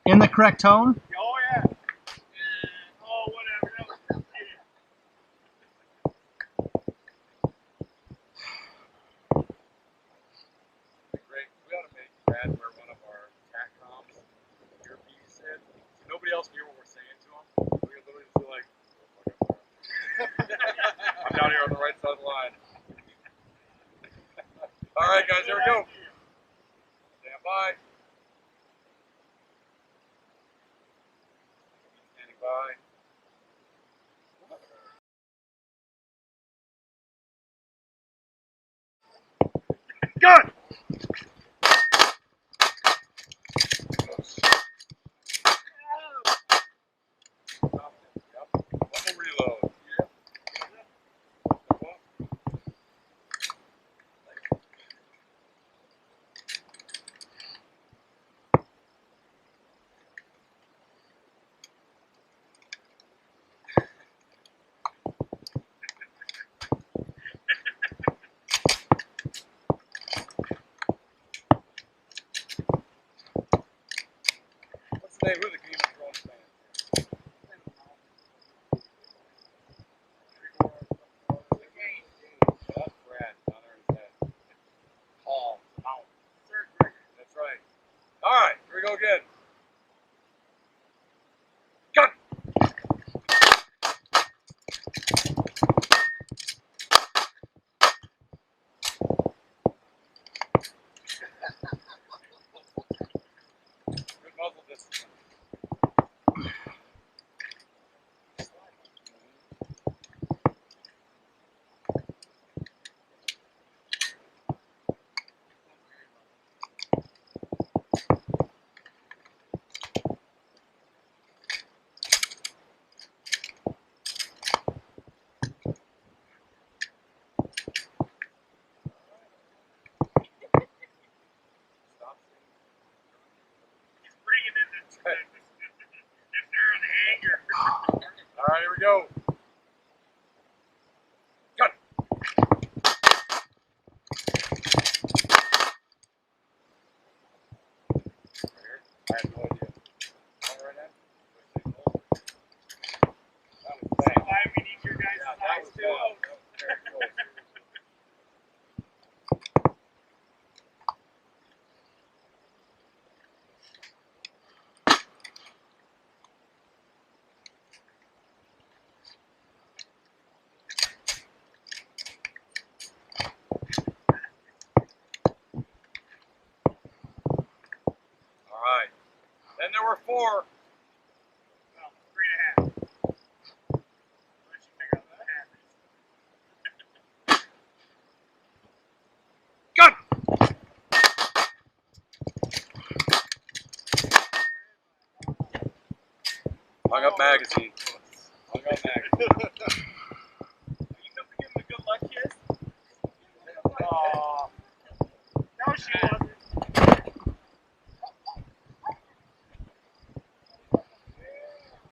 In the correct tone? Oh, yeah. Oh, whatever. Great. We ought to make Brad wear one of our cat comms earpiece in. So nobody else hear what we're saying to him. We can literally just be like, I'm down here on the right side of the line. All right, guys, here we go. Stand by. Standing by. Gun! Reload. What's the name of the Game of Thrones fan? That's Brad. Down there in his head. Paul. That's right. All right, here we go again. Gun! Good muzzle discipline. All right, here we go. Gun. I have no idea. Right now? That was bad. Why we need your guys' eyes too. Very close. All right. Then there were 4. Well, 3.5. Unless you figure out what happens. Gun! Hung up magazine. Hung up magazine. Are you coming to give him a good luck kiss? Aww. No, she won't.